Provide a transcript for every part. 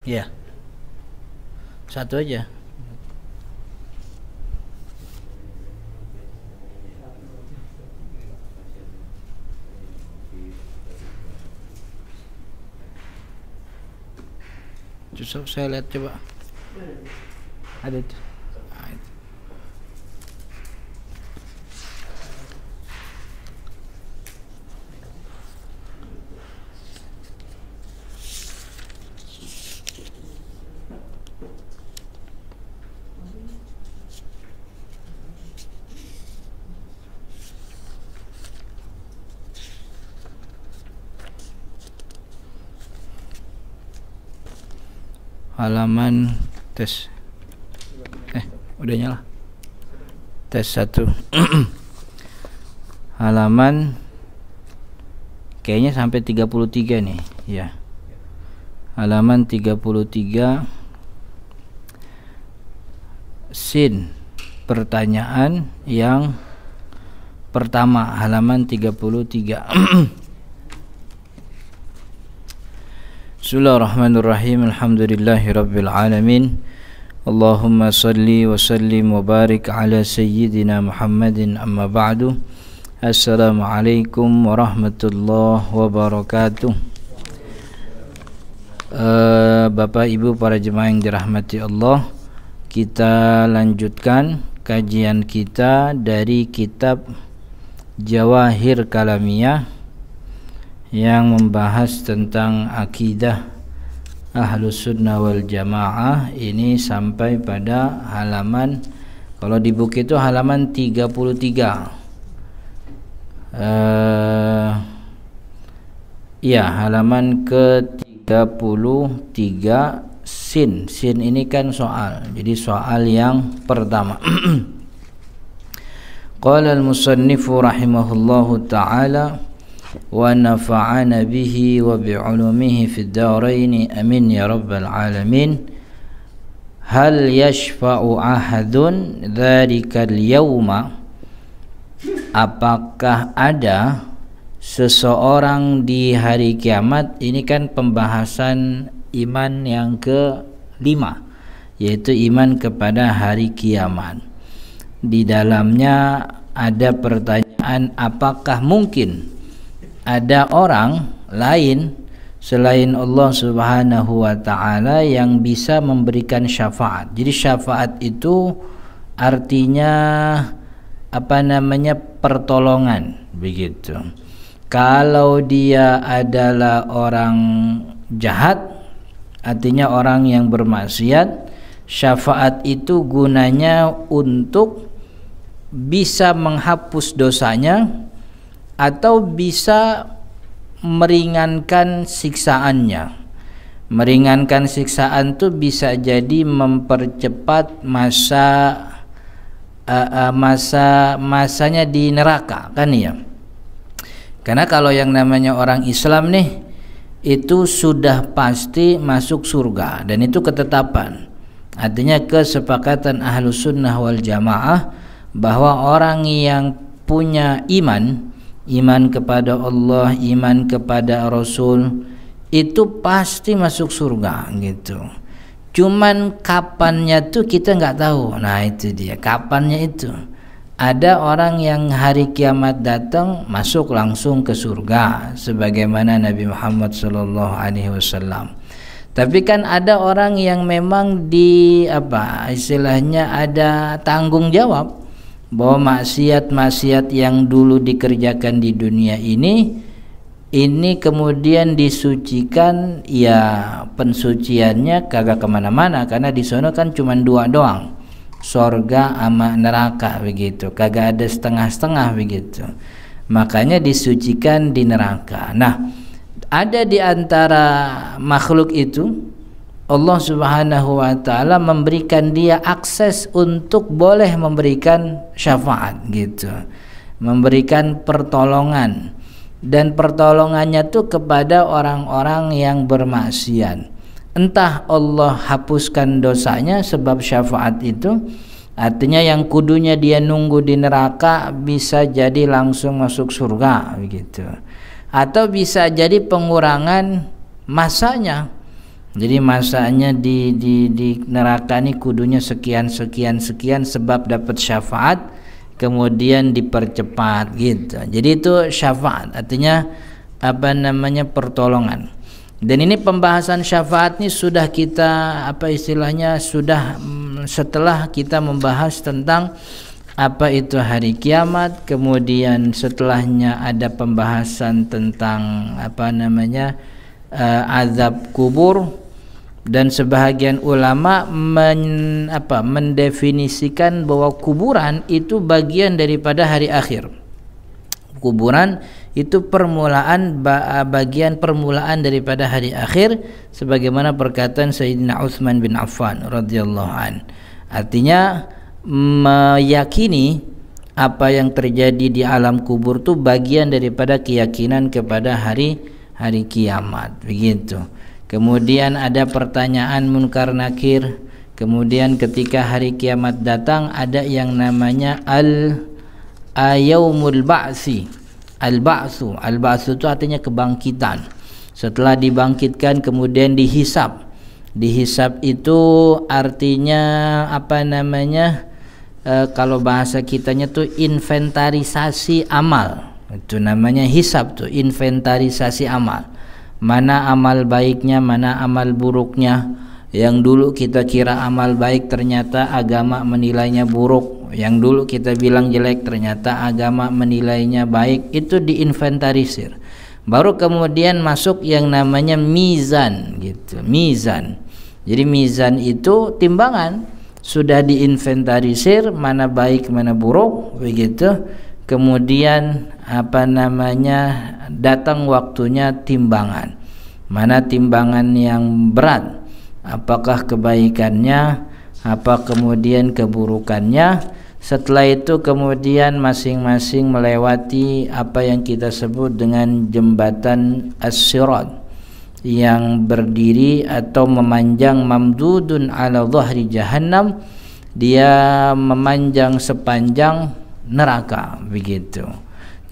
Ya, satu aja. Justru saya lihat coba. Ada itu. Nah, itu. Halaman tes. Udah nyala. Tes 1. Halaman kayaknya sampai 33 nih, ya. Halaman 33 sin pertanyaan yang pertama, halaman 33. Bismillahirrahmanirrahim. Alhamdulillahirabbil alamin. Allahumma salli wa sallim wa barik ala sayyidina Muhammadin, amma ba'du. Assalamualaikum warahmatullahi wabarakatuh. Bapak Ibu para jemaah yang dirahmati Allah, kita lanjutkan kajian kita dari kitab Jawahir Kalamiyah yang membahas tentang akidah Ahlus Sunnah wal Jamaah. Ini sampai pada halaman, kalau di buku itu halaman 33. Ya, halaman ke-33 sin. Sin ini kan soal. Jadi soal yang pertama. Qala al-musannifu rahimahullahu ta'ala wa nafa'ana bihi wa bi'ulumihi fid darain amin ya rabbal alamin. Hal yashfa'u ahadun dzalikal yauma, apakah ada seseorang di hari kiamat? Ini kan pembahasan iman yang ke-5, yaitu iman kepada hari kiamat. Di dalamnya ada pertanyaan, apakah mungkin ada orang lain selain Allah Subhanahu wa ta'ala yang bisa memberikan syafaat. Jadi syafaat itu artinya pertolongan, begitu. Kalau dia adalah orang jahat, artinya orang yang bermaksiat, syafaat itu gunanya untuk bisa menghapus dosanya atau bisa meringankan siksaannya. Meringankan siksaan itu bisa jadi mempercepat masanya di neraka, kan ya. Karena kalau yang namanya orang Islam nih, itu sudah pasti masuk surga, dan itu ketetapan. Artinya kesepakatan Ahlus Sunnah wal Jamaah bahwa orang yang punya iman kepada Allah, iman kepada Rasul, itu pasti masuk surga, gitu. Cuman kapannya tuh kita nggak tahu. Nah itu dia, kapannya itu. Ada orang yang hari kiamat datang masuk langsung ke surga, sebagaimana Nabi Muhammad SAW. Tapi kan ada orang yang memang istilahnya ada tanggung jawab, bahwa maksiat-maksiat yang dulu dikerjakan di dunia ini kemudian disucikan, ya pensuciannya kagak kemana-mana, karena di sana kan cuma 2 doang, sorga sama neraka, begitu, kagak ada setengah-setengah, begitu. Makanya disucikan di neraka. Nah, ada di antara makhluk itu Allah Subhanahu wa ta'ala memberikan dia akses untuk boleh memberikan syafaat, gitu, memberikan pertolongan, dan pertolongannya tuh kepada orang-orang yang bermaksiat. Entah Allah hapuskan dosanya sebab syafaat itu, artinya yang kudunya dia nunggu di neraka bisa jadi langsung masuk surga, begitu. Atau bisa jadi pengurangan masanya. Jadi masanya di neraka ini kudunya sekian sebab dapat syafaat, kemudian dipercepat gitu. Jadi itu syafaat, artinya apa namanya, pertolongan. Dan ini pembahasan syafaat ini sudah kita sudah setelah kita membahas tentang apa itu hari kiamat, kemudian setelahnya ada pembahasan tentang azab kubur. Dan sebahagian ulama mendefinisikan bahwa kuburan itu bagian daripada hari akhir. Kuburan itu bagian permulaan daripada hari akhir, sebagaimana perkataan Sayyidina Utsman bin Affan radhiyallahu an. Artinya meyakini apa yang terjadi di alam kubur itu bagian daripada keyakinan kepada hari kiamat, begitu. Kemudian ada pertanyaan munkar nakir. Kemudian ketika hari kiamat datang ada yang namanya al-yaumul ba'si. Al-ba'su itu artinya kebangkitan. Setelah dibangkitkan kemudian dihisab. Dihisab itu artinya kalau bahasa kitanya tuh inventarisasi amal. Itu namanya hisab tuh, inventarisasi amal. Mana amal baiknya, mana amal buruknya. Yang dulu kita kira amal baik ternyata agama menilainya buruk. Yang dulu kita bilang jelek ternyata agama menilainya baik. Itu diinventarisir. Baru kemudian masuk yang namanya mizan gitu. Mizan. Jadi mizan itu timbangan. Sudah diinventarisir mana baik mana buruk, begitu. Kemudian datang waktunya timbangan. Mana timbangan yang berat? Apakah kebaikannya, apa kemudian keburukannya? Setelah itu kemudian masing-masing melewati apa yang kita sebut dengan jembatan as-sirat, yang berdiri atau memanjang mamdudun ala dhahri jahannam. Dia memanjang sepanjang neraka, begitu.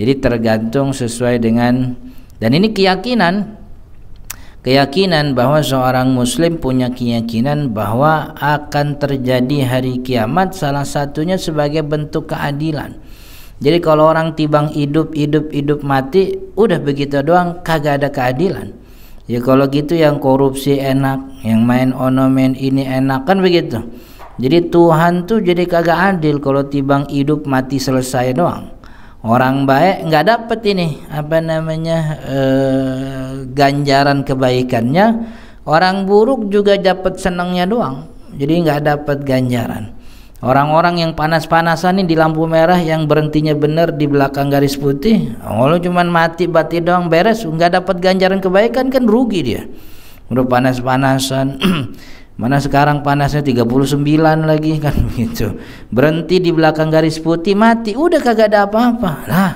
Jadi tergantung sesuai dengan, dan ini keyakinan bahwa seorang muslim punya keyakinan bahwa akan terjadi hari kiamat, salah satunya sebagai bentuk keadilan. Jadi kalau orang timbang hidup mati, udah begitu doang, kagak ada keadilan. Ya kalau gitu yang korupsi enak, yang main ono main ini enak, kan begitu. Jadi Tuhan tuh jadi kagak adil kalau timbang hidup mati selesai doang. Orang baik nggak dapat ini ganjaran kebaikannya, orang buruk juga dapat senangnya doang. Jadi nggak dapat ganjaran. Orang-orang yang panas-panasan ini di lampu merah yang berhentinya benar di belakang garis putih, kalau cuman mati doang beres, nggak dapat ganjaran kebaikan, kan rugi dia. Udah panas-panasan. Mana sekarang panasnya 39 lagi, kan begitu. Berhenti di belakang garis putih, mati, udah kagak ada apa-apa. Lah,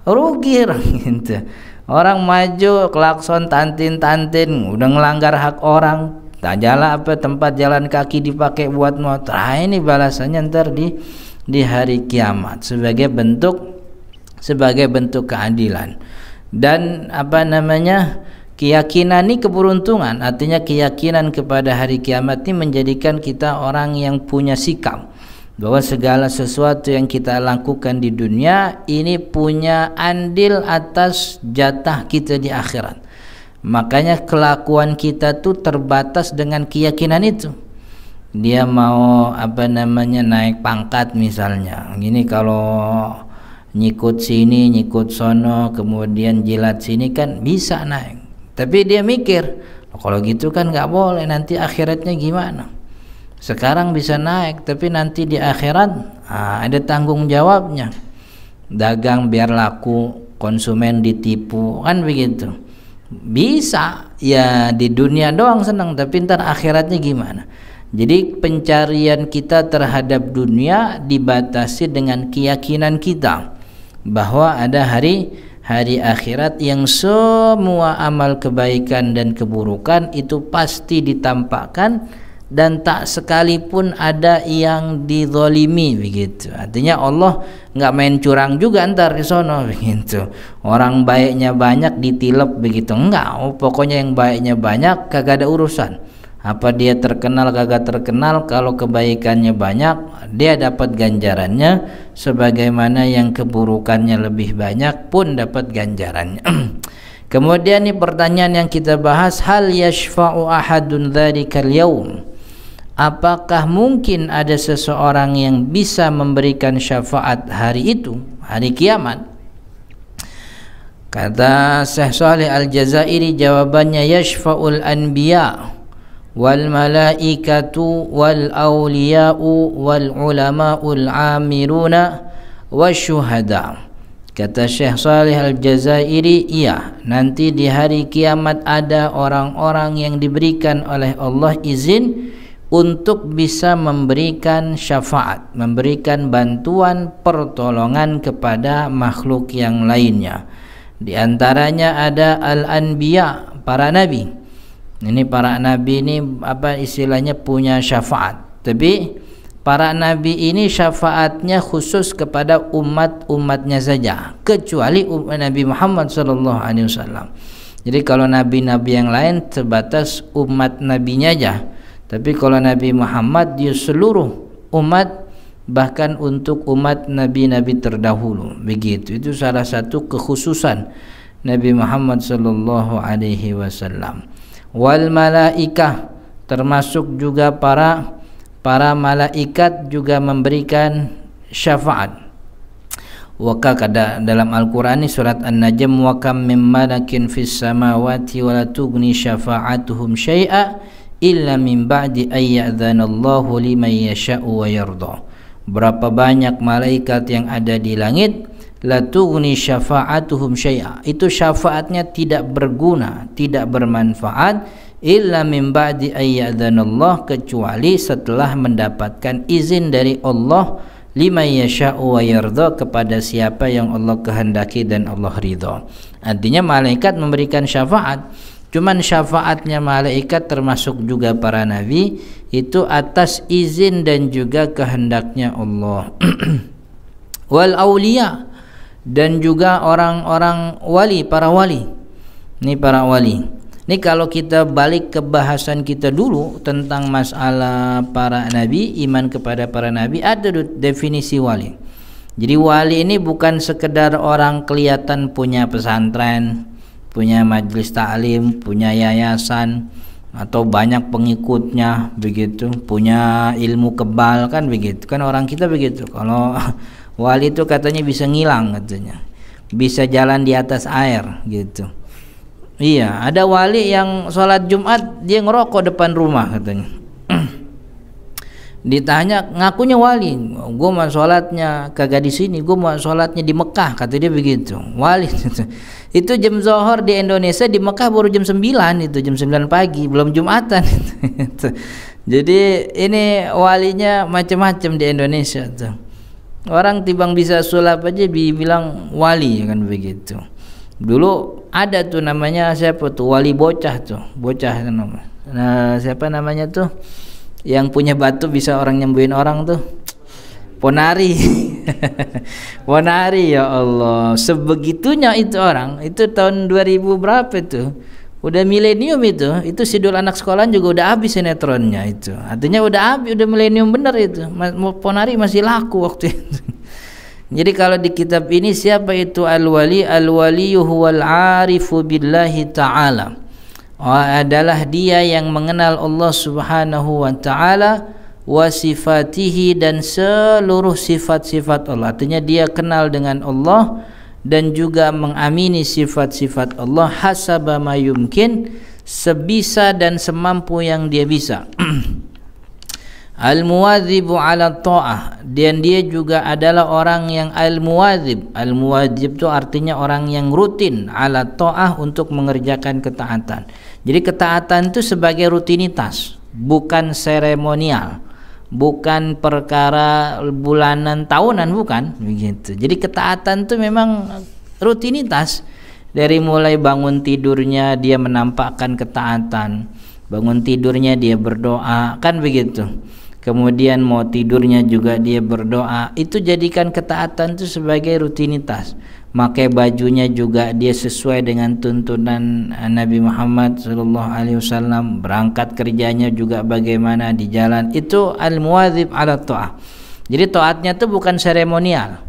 rugi gitu. Orang maju klakson tantin, udah ngelanggar hak orang. Tak jalan tempat jalan kaki dipakai buat motor. Nah, ini balasannya ntar di hari kiamat sebagai bentuk keadilan. Dan keyakinan ini keberuntungan, artinya keyakinan kepada hari kiamat ini menjadikan kita orang yang punya sikap bahwa segala sesuatu yang kita lakukan di dunia ini punya andil atas jatah kita di akhirat. Makanya kelakuan kita tuh terbatas dengan keyakinan itu. Dia mau naik pangkat misalnya. Gini, kalau nyikut sini, nyikut sono, kemudian jilat sini kan bisa naik. Tapi dia mikir, kalau gitu kan nggak boleh, nanti akhiratnya gimana? Sekarang bisa naik, tapi nanti di akhirat ada tanggung jawabnya. Dagang biar laku, konsumen ditipu, kan begitu. Bisa, ya di dunia doang senang, tapi ntar akhiratnya gimana? Jadi pencarian kita terhadap dunia dibatasi dengan keyakinan kita bahwa ada hari akhirat yang semua amal kebaikan dan keburukan itu pasti ditampakkan dan tak sekalipun ada yang dizalimi begitu. Artinya Allah nggak main curang juga ntar di sono begitu. Orang baiknya banyak ditilep begitu, enggak. Pokoknya yang baiknya banyak kagak ada urusan. Apa dia terkenal kagak terkenal, kalau kebaikannya banyak dia dapat ganjarannya, sebagaimana yang keburukannya lebih banyak pun dapat ganjarannya. Kemudian ini pertanyaan yang kita bahas, hal yashfa'u ahadun dzarikal yaum, apakah mungkin ada seseorang yang bisa memberikan syafaat hari itu, hari kiamat? Kata Syekh Shalih Al-Jazairi, jawabannya yashfa'ul anbiya wal malaikatu wal awliya'u wal ulama'ul amiruna wasyuhada. Kata Syekh Shalih Al-Jazairi, iya, nanti di hari kiamat ada orang-orang yang diberikan oleh Allah izin untuk bisa memberikan syafaat, memberikan bantuan pertolongan kepada makhluk yang lainnya. Di antaranya ada al-anbiya, para nabi. Ini para nabi ini apa istilahnya, punya syafaat. Tapi para nabi ini syafaatnya khusus kepada umat-umatnya saja, kecuali Nabi Muhammad SAW. Jadi kalau nabi-nabi yang lain sebatas umat nabinya aja. Tapi kalau Nabi Muhammad dia seluruh umat, bahkan untuk umat nabi-nabi terdahulu. Begitu. Itu salah satu kekhususan Nabi Muhammad SAW. Wal malaikah, termasuk juga para malaikat juga memberikan syafaat. Waka kada dalam Al-Qur'an surat An-Najm, wa kam mim malakin fis samawati wa la tughni syafa'atuhum syai'a illa min ba'di ay ya'dzanallahu liman yasha'u wa yarda. Berapa banyak malaikat yang ada di langit, la tughni syafa'atuhum syai'a, itu syafaatnya tidak berguna, tidak bermanfaat, illa min ba'di ay ya'dzanallah, kecuali setelah mendapatkan izin dari Allah, liman yasha'u wa yarda, kepada siapa yang Allah kehendaki dan Allah ridha. Artinya malaikat memberikan syafaat, cuman syafaatnya malaikat termasuk juga para nabi itu atas izin dan juga kehendaknya Allah. Wal auliya, dan juga orang-orang wali, para wali. Ini para wali. Ini kalau kita balik ke bahasan kita dulu tentang masalah para nabi, iman kepada para nabi, ada definisi wali. Jadi wali ini bukan sekedar orang kelihatan punya pesantren, punya majelis taklim, punya yayasan, atau banyak pengikutnya begitu, punya ilmu kebal, kan begitu. Kan orang kita begitu. Kalau wali itu katanya bisa ngilang, katanya bisa jalan di atas air gitu. Iya, ada wali yang sholat Jumat dia ngerokok depan rumah katanya. Ditanya, ngakunya wali, gue mau sholatnya kagak di sini, gue mau sholatnya di Mekah, kata dia begitu. Wali itu jam zuhur di Indonesia, di Mekah baru jam 9, itu jam 9 pagi, belum Jumatan. Jadi ini walinya macam-macam di Indonesia tuh. Orang tibang bisa sulap aja dibilang wali, kan begitu. Dulu ada tuh namanya siapa tuh, wali bocah tuh, bocah namanya. Nah, siapa namanya tuh yang punya batu bisa orang nyembuhin orang tuh, Ponari. Ponari, ya Allah, sebegitunya itu orang. Itu tahun 2000 berapa itu, udah milenium itu Sidul anak sekolahan juga udah habis sinetronnya itu. Artinya udah habis, udah milenium bener itu. Ponari masih laku waktu itu. Jadi kalau di kitab ini, siapa itu al-wali? Al-waliyu huwal arifu billahi ta'ala, adalah dia yang mengenal Allah subhanahu wa ta'ala, wa sifatihi, dan seluruh sifat-sifat Allah. Artinya dia kenal dengan Allah dan juga mengamini sifat-sifat Allah hasaba ma yumkin, sebisa dan semampu yang dia bisa. Al-muwadzibu ala ta'ah, dan dia juga adalah orang yang al-muwadzib. Al-muwadzib itu artinya orang yang rutin, ala ta'ah, untuk mengerjakan ketaatan. Jadi ketaatan itu sebagai rutinitas, bukan seremonial, bukan perkara bulanan tahunan, bukan begitu. Jadi ketaatan itu memang rutinitas. Dari mulai bangun tidurnya dia menampakkan ketaatan, bangun tidurnya dia berdoa, kan begitu. Kemudian mau tidurnya juga dia berdoa. Itu jadikan ketaatan itu sebagai rutinitas. Pakai bajunya juga dia sesuai dengan tuntunan Nabi Muhammad SAW. Berangkat kerjanya juga bagaimana di jalan. Itu al-muwadzib ala ta'ah. Jadi taatnya itu bukan seremonial,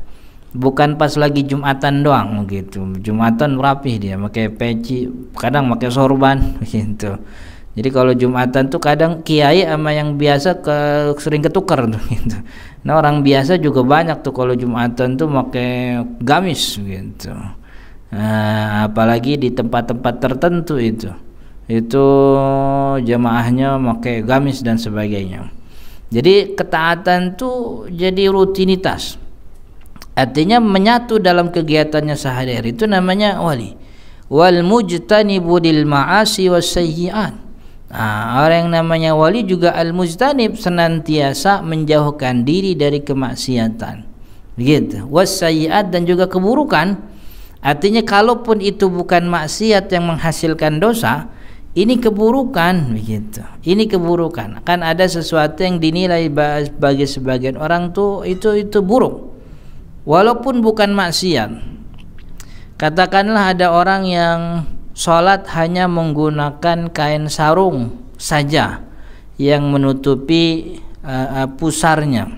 bukan pas lagi Jumatan doang gitu. Jumatan rapih dia, pakai peci, kadang pakai sorban gitu. Jadi kalau Jumatan tuh kadang kiai sama yang biasa sering ketukar tuh gitu. Nah orang biasa juga banyak tuh kalau Jumatan tuh pakai gamis gitu. Nah, apalagi di tempat-tempat tertentu itu jamaahnya pakai gamis dan sebagainya. Jadi ketaatan tuh jadi rutinitas. Artinya menyatu dalam kegiatannya sehari-hari, itu namanya wali. Wal mujtanibu lil ma'asi was sayyi'at. Nah, orang yang namanya wali juga al mujtanib, senantiasa menjauhkan diri dari kemaksiatan. Begitu. Was sayyi'at, dan juga keburukan. Artinya kalaupun itu bukan maksiat yang menghasilkan dosa, ini keburukan begitu. Ini keburukan. Kan ada sesuatu yang dinilai bagi sebagian orang tuh itu buruk. Walaupun bukan maksiat. Katakanlah ada orang yang sholat hanya menggunakan kain sarung saja yang menutupi pusarnya.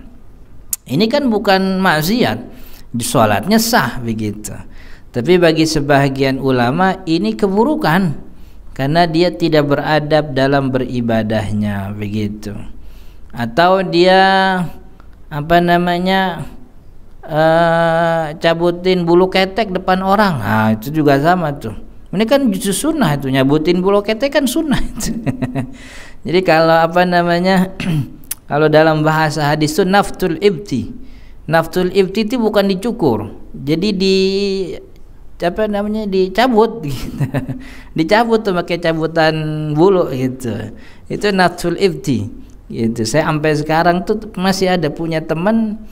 Ini kan bukan maksiat. Sholatnya sah begitu. Tapi bagi sebagian ulama ini keburukan, karena dia tidak beradab dalam beribadahnya begitu. Atau dia cabutin bulu ketek depan orang. Nah, itu juga sama tuh. Ini kan justru sunnah itu, nyabutin bulu ketek kan sunnah itu. Jadi kalau kalau dalam bahasa hadis itu naftul ibti. Naftul ibti itu bukan dicukur. Jadi dicabut gitu. Dicabut tuh pakai cabutan bulu gitu. Itu nafsul ibti gitu. Saya sampai sekarang tuh masih ada punya teman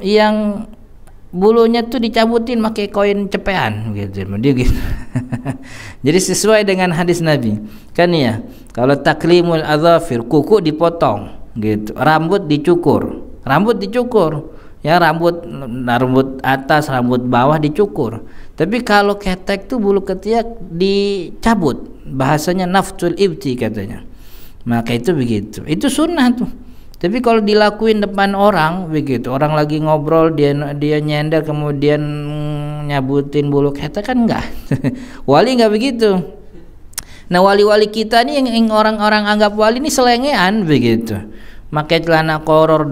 yang bulunya tuh dicabutin pakai koin cepean gitu. Dia gitu. Jadi sesuai dengan hadis Nabi. Kan ya, kalau taklimul adzafir, kuku dipotong gitu. Rambut dicukur. Ya, rambut atas, rambut bawah dicukur. Tapi kalau ketek tuh bulu ketiak dicabut. Bahasanya naftul ibti katanya. Maka itu begitu. Itu sunnah tuh. Tapi kalau dilakuin depan orang begitu, orang lagi ngobrol dia nyender kemudian nyabutin bulu ketek, kan enggak. Wali enggak begitu. Nah, wali-wali kita nih yang orang-orang anggap wali ini selengean begitu. Pakai celana kolor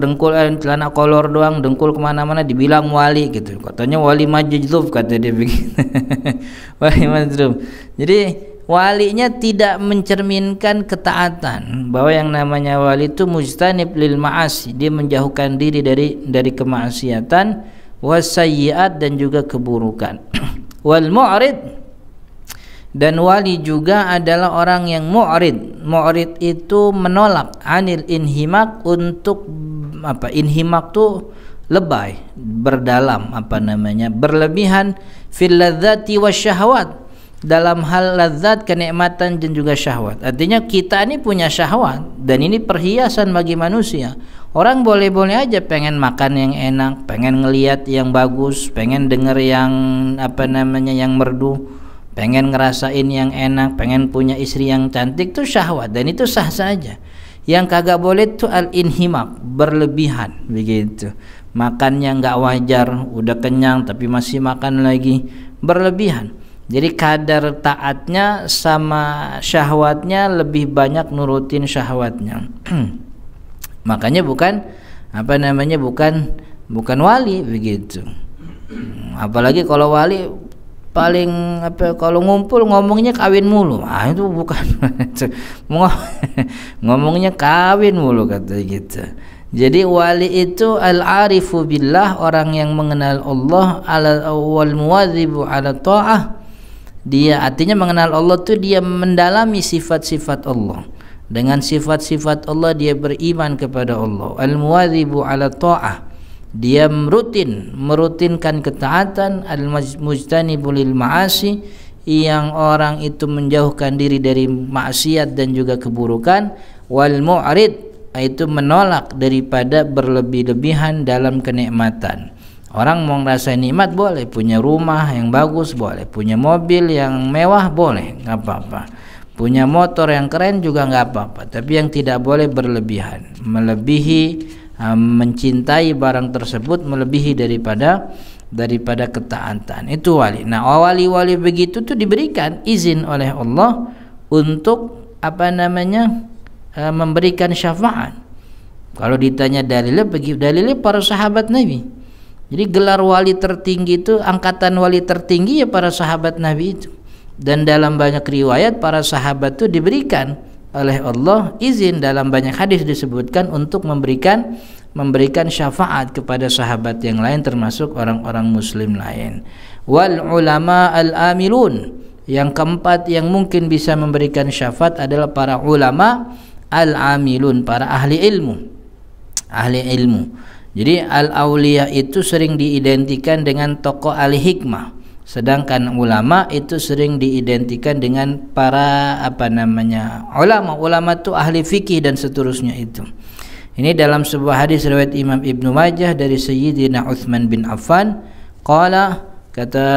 celana kolor doang, dengkul kemana-mana dibilang wali gitu. Katanya wali majdzub, kata dia begitu. Wali majdzub. Jadi walinya tidak mencerminkan ketaatan, bahwa yang namanya wali itu mujtanib lil ma'asi, dia menjauhkan diri dari kemaksiatan, wasayyi'at, dan juga keburukan. Wal mu'rid, dan wali juga adalah orang yang mu'rid. Mu'rid itu menolak, anil inhimak, untuk inhimak tuh lebay, berdalam berlebihan, fil ladzati wasyahawat, dalam hal lazat, kenikmatan, dan juga syahwat. Artinya kita ini punya syahwat, dan ini perhiasan bagi manusia. Orang boleh-boleh aja pengen makan yang enak, pengen ngelihat yang bagus, pengen denger yang yang merdu, pengen ngerasain yang enak, pengen punya istri yang cantik, itu syahwat, dan itu sah saja. Yang kagak boleh itu al-inhimak, berlebihan begitu. Makannya nggak wajar, udah kenyang tapi masih makan lagi, berlebihan. Jadi kadar taatnya sama syahwatnya lebih banyak nurutin syahwatnya. Makanya bukan wali begitu. Apalagi kalau wali paling kalau ngumpul ngomongnya kawin mulu. Itu bukan. Ngomongnya kawin mulu, kata gitu. Jadi wali itu al-arifu billah, orang yang mengenal Allah, wal muwadzibu ala ta'ah. Dia artinya mengenal Allah tuh dia mendalami sifat-sifat Allah. Dengan sifat-sifat Allah dia beriman kepada Allah. Al-muwadzibu ala ta'ah, dia merutinkan ketaatan. Al-mujtanibu lil ma'asi, yang orang itu menjauhkan diri dari maksiat dan juga keburukan. Wal mu'rid, itu menolak daripada berlebih-lebihan dalam kenikmatan. Orang mau ngerasain nikmat boleh, punya rumah yang bagus boleh, punya mobil yang mewah boleh, nggak apa-apa, punya motor yang keren juga nggak apa-apa, tapi yang tidak boleh berlebihan, melebihi mencintai barang tersebut melebihi daripada ketaatan. Itu wali. Nah, wali-wali begitu tuh diberikan izin oleh Allah untuk memberikan syafaat. Kalau ditanya dalilnya para sahabat Nabi. Jadi gelar wali tertinggi itu, angkatan wali tertinggi ya para sahabat Nabi itu. Dan dalam banyak riwayat para sahabat itu diberikan oleh Allah izin, dalam banyak hadis disebutkan untuk memberikan syafaat kepada sahabat yang lain termasuk orang-orang muslim lain. Wal ulama al-amilun, yang keempat yang mungkin bisa memberikan syafaat adalah para ulama al-amilun, para ahli ilmu. Jadi al-auliya itu sering diidentikan dengan tokoh ahli hikmah, sedangkan ulama itu sering diidentikan dengan para ulama itu ahli fikih dan seterusnya itu. Ini dalam sebuah hadis riwayat Imam Ibnu Majah dari Sayyidina Utsman bin Affan, kata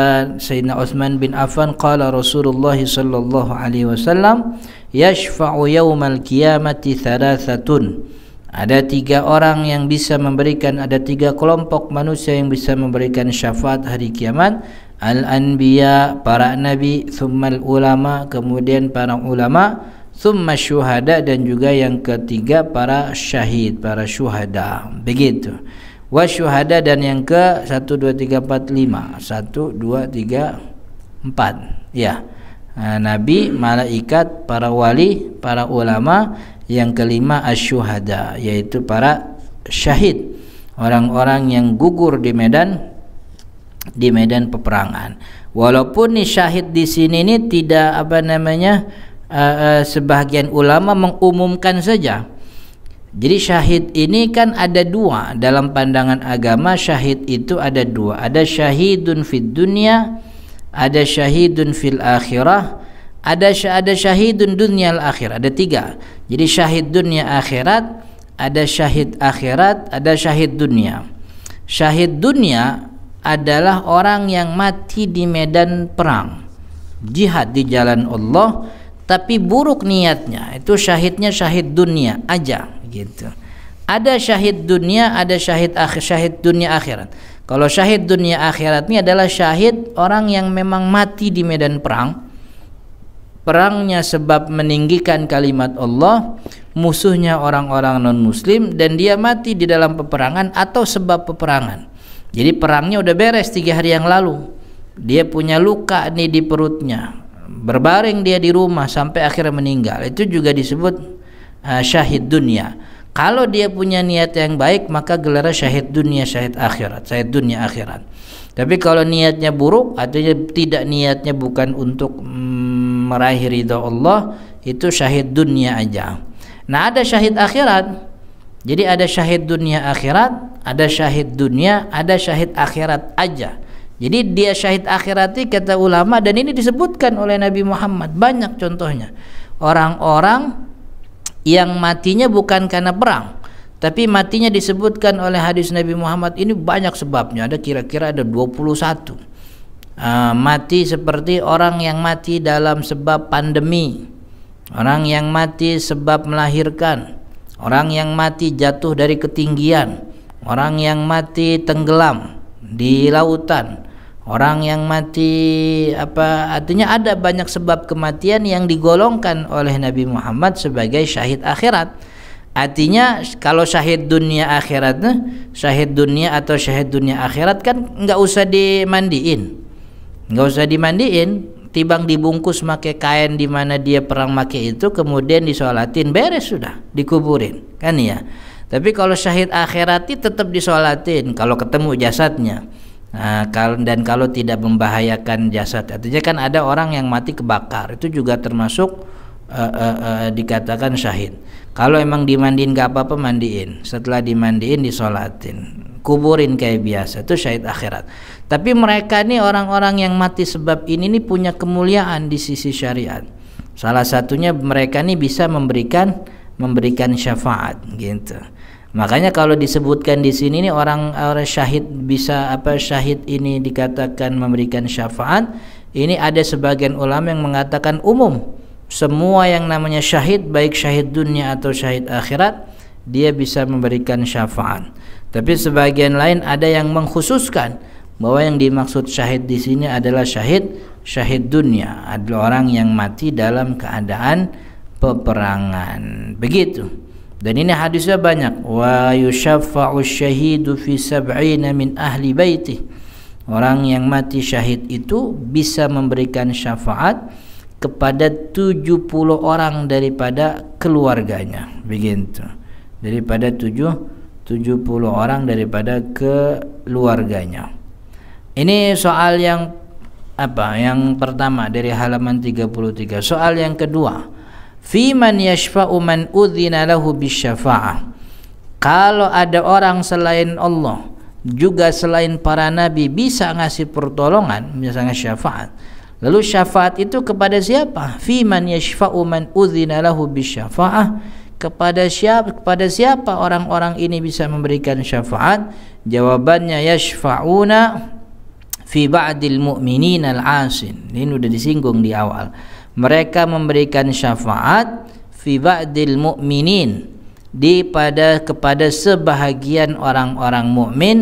Sayyidina Utsman bin Affan, qala Rasulullah sallallahu alaihi wasallam, yashfa'u yaumal qiyamati thalathatun. Ada 3 orang yang bisa memberikan, ada 3 kelompok manusia yang bisa memberikan syafaat hari kiamat. Al-anbiya, para nabi, tsummal ulama, kemudian para ulama, tsumma syuhada, dan juga yang ketiga para syahid, para syuhada. Begitu. Wa syuhada, dan yang ke 1 2 3 4 5. 1 2 3 4. Ya. Nabi, malaikat, para wali, para ulama. Yang kelima asyuhada, yaitu para syahid, orang-orang yang gugur di medan peperangan. Walaupun nih syahid di sini ini tidak sebagian ulama mengumumkan saja. Jadi syahid ini kan ada 2 dalam pandangan agama. Syahid itu ada 2, ada syahidun fid dunya, ada syahidun fil akhirah, ada syahidun dunia al-akhir, ada 3. Jadi syahid dunia akhirat, ada syahid akhirat, ada syahid dunia. Syahid dunia adalah orang yang mati di medan perang, jihad di jalan Allah, tapi buruk niatnya. Itu syahidnya syahid dunia aja gitu. Ada syahid dunia, ada syahid dunia akhirat. Kalau syahid dunia akhirat ini adalah syahid orang yang memang mati di medan perang. Perangnya sebab meninggikan kalimat Allah, musuhnya orang-orang non-muslim, dan dia mati di dalam peperangan atau sebab peperangan. Jadi perangnya udah beres 3 hari yang lalu, dia punya luka nih di perutnya, berbaring dia di rumah sampai akhirnya meninggal. Itu juga disebut syahid dunia. Kalau dia punya niat yang baik, maka gelarnya syahid dunia, syahid akhirat, syahid dunia akhirat. Tapi kalau niatnya buruk, artinya tidak, niatnya bukan untuk meraih ridha Allah, itu syahid dunia aja. Nah, ada syahid akhirat. Jadi ada syahid dunia akhirat, ada syahid dunia, ada syahid akhirat aja. Jadi dia syahid akhirat ini kata ulama, dan ini disebutkan oleh Nabi Muhammad, banyak contohnya. Orang-orang yang matinya bukan karena perang, tapi matinya disebutkan oleh hadis Nabi Muhammad ini banyak sebabnya. Ada kira-kira ada 21. Mati seperti orang yang mati dalam sebab pandemi, orang yang mati sebab melahirkan, orang yang mati jatuh dari ketinggian, orang yang mati tenggelam di lautan, orang yang mati artinya ada banyak sebab kematian yang digolongkan oleh Nabi Muhammad sebagai syahid akhirat. Artinya kalau syahid dunia akhirat, syahid dunia atau syahid dunia akhirat kan nggak usah dimandiin. Timbang dibungkus pakai kain di mana dia perang pakai itu, kemudian disolatin, beres sudah, dikuburin kan ya. Tapi kalau syahid akhirat itu tetap disolatin kalau ketemu jasadnya. Nah, kalau tidak membahayakan jasad. Artinya kan ada orang yang mati kebakar, itu juga termasuk dikatakan syahid. Kalau emang dimandiin gak apa-apa, mandiin. Setelah dimandiin disolatin. kuburin kayak biasa, itu syahid akhirat. Tapi mereka nih orang-orang yang mati sebab ini nih punya kemuliaan di sisi syariat. Salah satunya mereka nih bisa memberikan syafaat gitu. Makanya kalau disebutkan di sini nih orang syahid bisa syahid ini dikatakan memberikan syafaat, ini ada sebagian ulama yang mengatakan umum. Semua yang namanya syahid, baik syahid dunia atau syahid akhirat, dia bisa memberikan syafaat. Tapi sebagian lain ada yang mengkhususkan bahwa yang dimaksud syahid di sini adalah syahid dunia, adalah orang yang mati dalam keadaan peperangan. Begitu. Dan ini hadisnya banyak. Wa yushaffa'u syahidu fi sab'ina min ahli baiti. Orang yang mati syahid itu bisa memberikan syafaat kepada 70 orang daripada keluarganya. Begitu. Daripada 70 orang daripada keluarganya. Ini soal yang yang pertama dari halaman 33. Soal yang kedua, fi man yashfa'u man udzina lahu bisyafa'ah. Kalau ada orang selain Allah, juga selain para nabi bisa ngasih pertolongan, misalnya syafaat. Lalu syafaat itu kepada siapa? Fi man yashfa'u man udzina lahu bisyafa'ah. Kepada siapa orang-orang ini bisa memberikan syafaat? Jawabannya yashfa'una fi ba'dil mu'minin al-asin. Ini sudah disinggung di awal. Mereka memberikan syafaat fi ba'dil mu'minin, kepada sebahagian orang-orang mukmin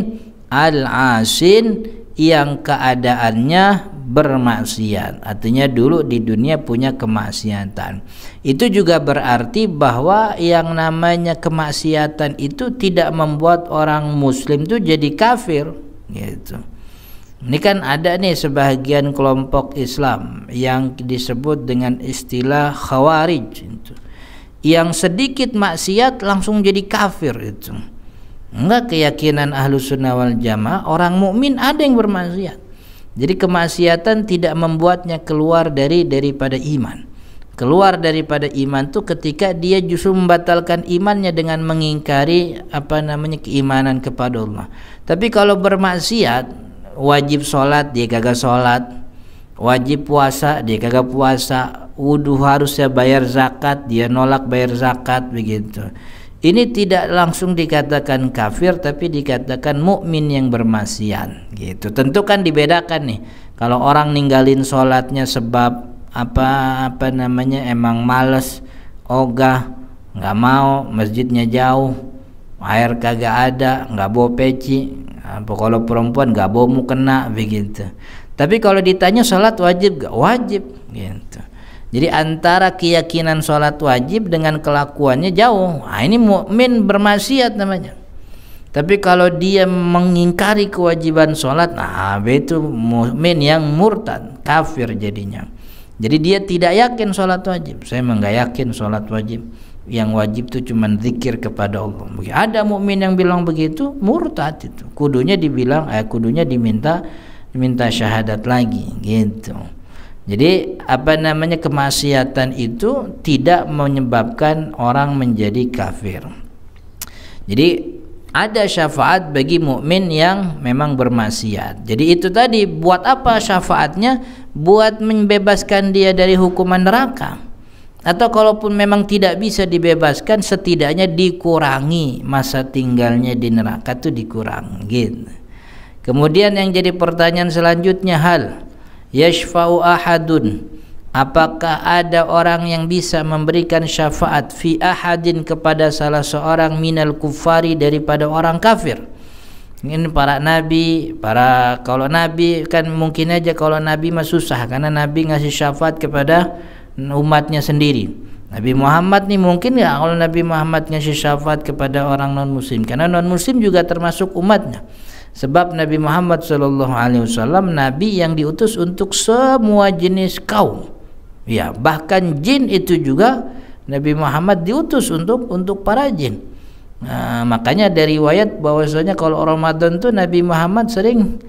al-asin yang keadaannya bermaksiat. Artinya dulu di dunia punya kemaksiatan. Itu juga berarti bahwa yang namanya kemaksiatan itu tidak membuat orang muslim itu jadi kafir gitu. Ini kan ada nih sebahagian kelompok Islam yang disebut dengan istilah khawarij itu. Yang sedikit maksiat langsung jadi kafir itu. Enggak, keyakinan Ahlus Sunnah wal Jamaah, orang mukmin ada yang bermaksiat. Jadi kemaksiatan tidak membuatnya keluar daripada iman. Keluar daripada iman itu ketika dia justru membatalkan imannya dengan mengingkari keimanan kepada Allah. Tapi kalau bermaksiat, wajib sholat dia kagak sholat, wajib puasa dia kagak puasa, wudu harusnya bayar zakat dia nolak bayar zakat, begitu. Ini tidak langsung dikatakan kafir, tapi dikatakan mukmin yang bermaksiat gitu. Tentu kan dibedakan nih. Kalau orang ninggalin sholatnya sebab emang males, ogah, nggak mau, masjidnya jauh, air kagak ada, nggak bawa peci, kalau perempuan nggak bawa mukena, begitu. Tapi kalau ditanya sholat wajib gak? Wajib gitu. Jadi antara keyakinan sholat wajib dengan kelakuannya jauh. Nah, ini mukmin bermaksiat namanya. Tapi kalau dia mengingkari kewajiban sholat, nah itu mukmin yang murtad, kafir jadinya. Jadi dia tidak yakin sholat wajib. Saya memang nggak yakin sholat wajib. Yang wajib itu cuma zikir kepada Allah. Ada mukmin yang bilang begitu, murtad itu. Kudunya diminta syahadat lagi gitu. Jadi kemaksiatan itu tidak menyebabkan orang menjadi kafir. Jadi ada syafaat bagi mukmin yang memang bermaksiat. Jadi itu tadi, buat apa syafaatnya? Buat membebaskan dia dari hukuman neraka. Atau kalaupun memang tidak bisa dibebaskan, setidaknya dikurangi masa tinggalnya di neraka, itu dikurangi gitu. Kemudian yang jadi pertanyaan selanjutnya, hal yashfa'u ahadun, apakah ada orang yang bisa memberikan syafaat fi ahadin kepada salah seorang minal kufari, daripada orang kafir? Ini para nabi, kalau nabi kan mungkin aja, kalau nabi mah susah karena nabi ngasih syafaat kepada umatnya sendiri. Nabi Muhammad nih mungkin ya kalau Nabi Muhammad ngasih syafaat kepada orang non muslim, karena non muslim juga termasuk umatnya. Sebab Nabi Muhammad SAW Nabi yang diutus untuk semua jenis kaum. Ya, bahkan jin itu juga Nabi Muhammad diutus untuk para jin. Nah, makanya dari riwayat bahwasanya kalau Ramadan tuh Nabi Muhammad sering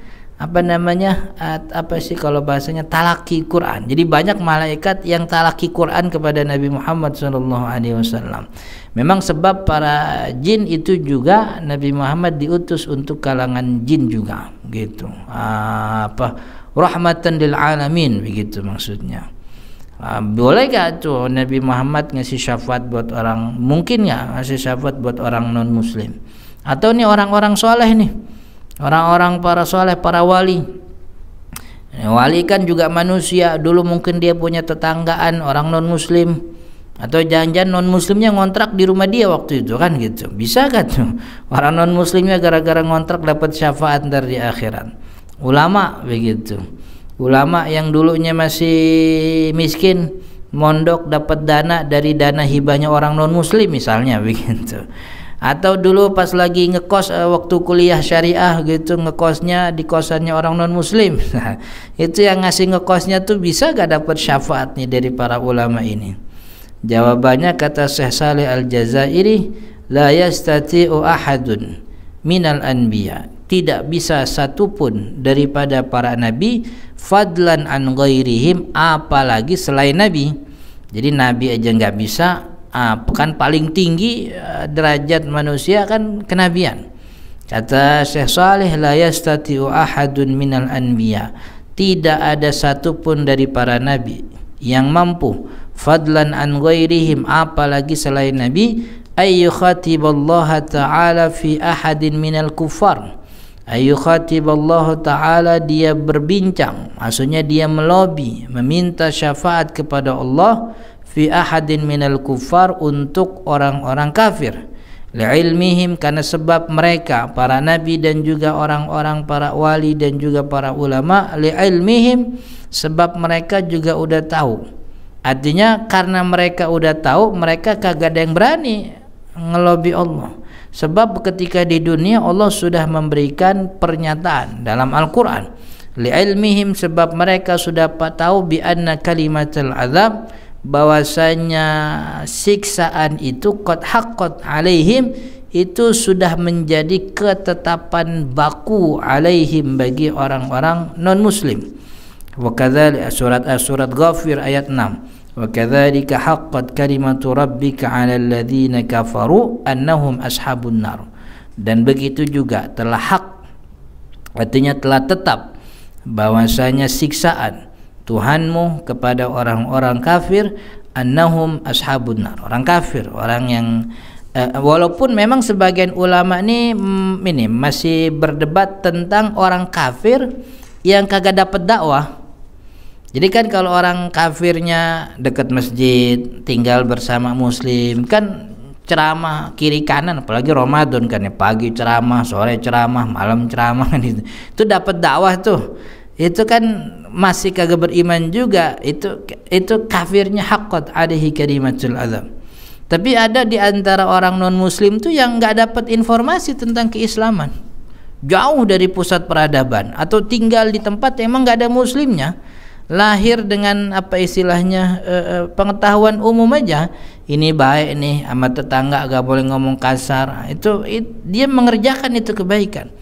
kalau bahasanya talaki Quran. Jadi banyak malaikat yang talaki Quran kepada Nabi Muhammad SAW. Memang sebab para jin itu juga Nabi Muhammad diutus untuk kalangan jin juga, gitu. Rahmatan lil alamin, begitu maksudnya. Boleh gak tuh Nabi Muhammad ngasih syafaat buat orang, mungkin nggak ngasih syafaat buat orang non muslim? Atau nih orang-orang soleh nih, orang-orang para soleh, para wali. Wali kan juga manusia, dulu mungkin dia punya tetanggaan orang non muslim, atau jangan-jangan non muslimnya ngontrak di rumah dia waktu itu, kan gitu. Bisa kan tuh orang non muslimnya gara-gara ngontrak dapat syafaat ntar di akhirat? Ulama begitu, ulama yang dulunya masih miskin mondok dapat dana dari dana hibahnya orang non muslim misalnya, begitu. Atau dulu pas lagi ngekos waktu kuliah syariah gitu, ngekosnya di kosannya orang non muslim. Nah, itu yang ngasih ngekosnya tuh bisa gak dapat syafaat nih dari para ulama ini? Jawabannya kata Syekh Saleh Al-Jazairi, la yastati'u ahadun minal anbiya, tidak bisa satupun daripada para nabi, fadlan an ghairihim, apalagi selain nabi. Jadi nabi aja nggak bisa, kan paling tinggi derajat manusia kan kenabian. Kata Syekh Saleh, la yastati'u ahadun minal anbiya, tidak ada satupun dari para nabi yang mampu, fadlan an ghairihim, apalagi selain nabi, ay yukhatiballaha ta'ala fi ahadin minal kufar, ay yukhatiballahu ta'ala, dia berbincang, maksudnya dia melobi, meminta syafaat kepada Allah, fi ahadin minal kufar, untuk orang-orang kafir, li'ilmihim, karena sebab mereka para nabi dan juga orang-orang para wali dan juga para ulama, li'ilmihim, sebab mereka juga udah tahu. Artinya karena mereka udah tahu, mereka kagak ada yang berani ngelobi Allah. Sebab ketika di dunia Allah sudah memberikan pernyataan dalam Al-Quran, li'ilmihim, sebab mereka sudah tahu, bi anna kalimatul azab, bahwasanya siksaan itu qad haqqat alaihim, itu sudah menjadi ketetapan baku, alaihim, bagi orang-orang non muslim. Wa kadzalika surat Ghafir ayat 6, wa kadzalika haqqat kalimatu rabbika 'alal ladzina kafaru annahum ashabun nar, dan begitu juga telah hak, artinya telah tetap, bahwasanya siksaan Tuhanmu kepada orang-orang kafir, annahum ashabun nar, orang kafir, orang yang walaupun memang sebagian ulama ini masih berdebat tentang orang kafir yang kagak dapat dakwah. Jadi kan kalau orang kafirnya dekat masjid, tinggal bersama muslim, kan ceramah kiri kanan, apalagi Ramadan kan ya, pagi ceramah, sore ceramah, malam ceramah, kan itu dapat dakwah tuh. Itu kan masih kagak beriman juga, itu kafirnya haqqat alaihi kalimatul azab. Tapi ada di antara orang non muslim tuh yang nggak dapat informasi tentang keislaman, jauh dari pusat peradaban, atau tinggal di tempat yang emang nggak ada muslimnya, lahir dengan apa istilahnya pengetahuan umum aja, ini baik nih sama tetangga, gak boleh ngomong kasar, itu dia mengerjakan itu kebaikan.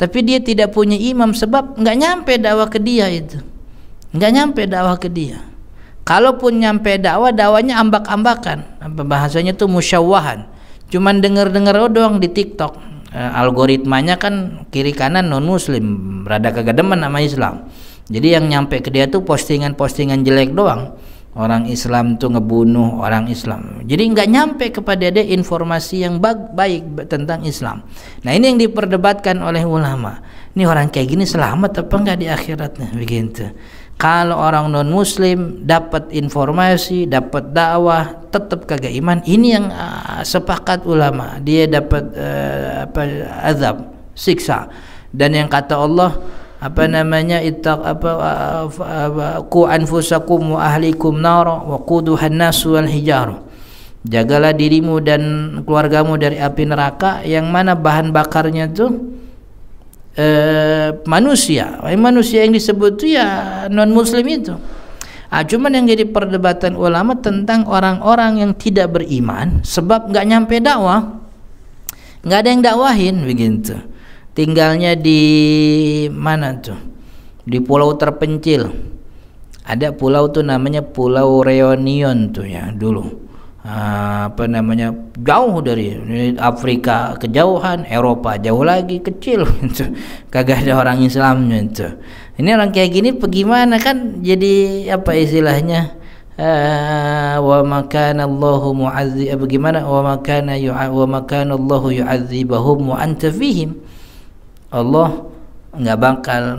Tapi dia tidak punya imam, sebab nggak nyampe dakwah ke dia, itu nggak nyampe dakwah ke dia. Kalaupun nyampe dakwahnya ambak-ambakan, apa bahasanya tuh musyawahan, cuman denger-denger doang di TikTok. Algoritmanya kan kiri kanan non muslim, rada kagak demen sama Islam, jadi yang nyampe ke dia tuh postingan-postingan jelek doang. Orang Islam tuh ngebunuh orang Islam, jadi nggak nyampe kepada dia informasi yang baik tentang Islam. Nah ini yang diperdebatkan oleh ulama, ini orang kayak gini selamat apa enggak di akhiratnya, begitu. Kalau orang non muslim dapat informasi, dapat dakwah, tetap kagak iman, ini yang sepakat ulama, dia dapat azab, siksa. Dan yang kata Allah, qu anfusakum wa ahlikum nara wa quduhan nasu wal hijar, jagalah dirimu dan keluargamu dari api neraka yang mana bahan bakarnya tuh manusia yang disebut tuh ya non muslim itu. Cuman yang jadi perdebatan ulama tentang orang-orang yang tidak beriman, sebab nggak nyampe dakwah, nggak ada yang dakwahin, begitu. Tinggalnya di mana tuh? Di pulau terpencil. Ada pulau tuh namanya Pulau Reunion tuh ya dulu. apa namanya, jauh dari Afrika kejauhan, Eropa jauh lagi kecil gitu. Kagak ada orang Islamnya itu. Ini orang kayak gini bagaimana kan, jadi apa istilahnya, wa makana Allahu mu'adzib, bagaimana, wa makana Allahu yu'adzibahum wa anta fihim. Allah enggak bakal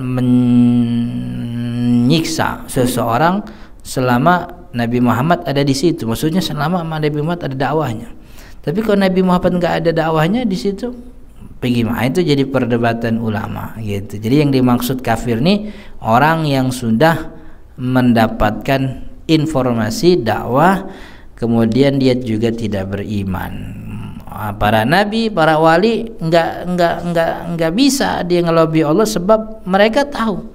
menyiksa seseorang selama Nabi Muhammad ada di situ. Maksudnya selama Nabi Muhammad ada dakwahnya. Tapi kalau Nabi Muhammad enggak ada dakwahnya di situ, bagaimana? Itu jadi perdebatan ulama gitu. Jadi yang dimaksud kafir nih orang yang sudah mendapatkan informasi dakwah kemudian dia juga tidak beriman. Para nabi, para wali enggak bisa dia ngelobi Allah sebab mereka tahu.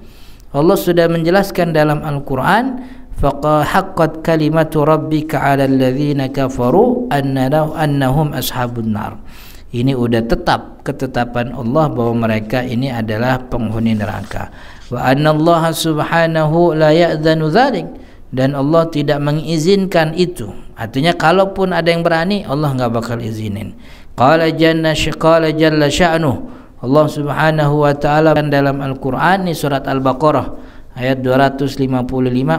Allah sudah menjelaskan dalam Al-Qur'an, faqad kalimatu rabbika 'alal ladzina kafaru annahum ashabun nar. Ini udah tetap ketetapan Allah bahwa mereka ini adalah penghuni neraka. Wa annallaha subhanahu la ya'dzanu dzalik, dan Allah tidak mengizinkan itu. Artinya kalaupun ada yang berani, Allah enggak bakal izinin. Qala jalla sya'nuh, Allah subhanahu wa ta'ala dalam Al-Qur'an di surat Al-Baqarah ayat 255,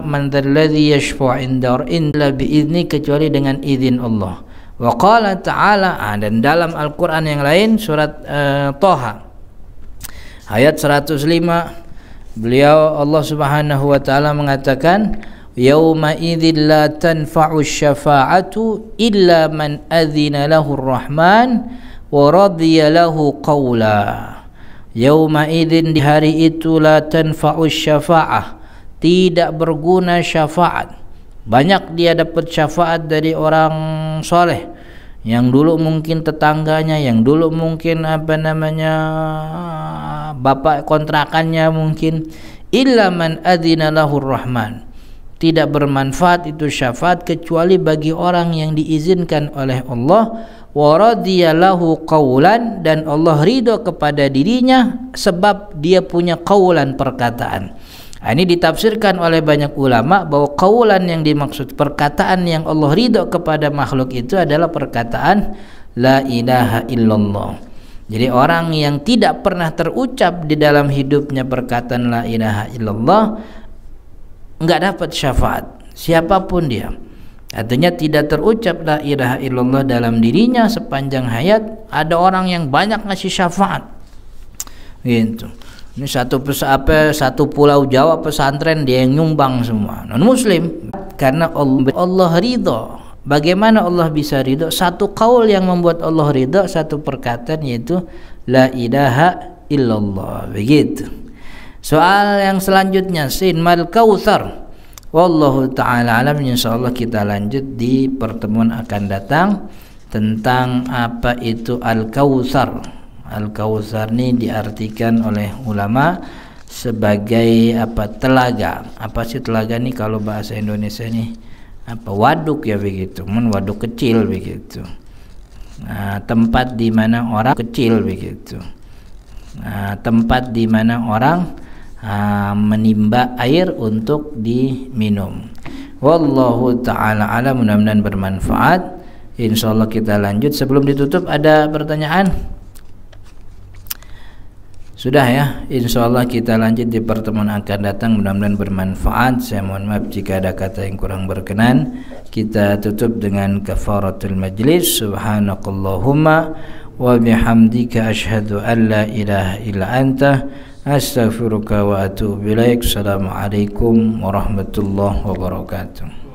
man dzalladzi yashfa'u illa bi'izni, kecuali dengan izin Allah. Wa qala ta'ala, dan dalam Al-Qur'an yang lain surat Thaha ayat 105, beliau Allah Subhanahu wa taala mengatakan, yauma idzil la tanfa'u syafa'atu illa man adzina lahu ar-rahman wa radiya lahu qawla. Yauma idzin, di hari itu, la tanfa'u syafa'ah, tidak berguna syafaat. Banyak dia dapat syafaat dari orang soleh yang dulu mungkin tetangganya, yang dulu mungkin apa namanya bapak kontrakannya mungkin. Illa man adzina lahur rahman, tidak bermanfaat itu syafaat kecuali bagi orang yang diizinkan oleh Allah. Wa radiyallahu qawlan, dan Allah ridho kepada dirinya sebab dia punya qawlan, perkataan. Ini ditafsirkan oleh banyak ulama bahwa qawlan yang dimaksud, perkataan yang Allah ridho kepada makhluk itu adalah perkataan la ilaha illallah. Jadi orang yang tidak pernah terucap di dalam hidupnya perkataan la ilaha illallah enggak dapat syafaat siapapun dia. Artinya tidak terucap la ilaha illallah dalam dirinya sepanjang hayat. Ada orang yang banyak ngasih syafaat gitu. Ini satu pulau Jawa pesantren dia yang nyumbang semua non muslim, karena Allah ridho. Bagaimana Allah bisa ridho? Satu qaul yang membuat Allah ridho, satu perkataan, yaitu la ilaha illallah. Begitu. Soal yang selanjutnya, sin mal kautsar. Wallahu ta'ala alam. Insyaallah kita lanjut di pertemuan akan datang tentang apa itu al-kautsar. Al-kautsar ini diartikan oleh ulama sebagai apa, telaga. Apa sih telaga nih kalau bahasa Indonesia nih? Apa, waduk ya begitu. Waduk kecil begitu. Nah, tempat di mana orang kecil begitu. Nah, tempat di mana orang menimba air untuk diminum. Wallahu ta'ala alam. Mudah-mudahan bermanfaat. Insyaallah kita lanjut. Sebelum ditutup ada pertanyaan? Sudah ya. Insyaallah kita lanjut di pertemuan akan datang. Mudah-mudahan bermanfaat. Saya mohon maaf jika ada kata yang kurang berkenan. Kita tutup dengan kafaratul majlis. Subhanakallahumma wa bihamdika asyhadu an la ilaha illa anta astaghfiruka wa atubu ilaik. Assalamualaikum warahmatullahi wabarakatuh.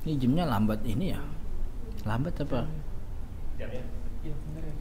Ini jamnya lambat ini ya? Lambat apa? Jamnya? Iya benar ya.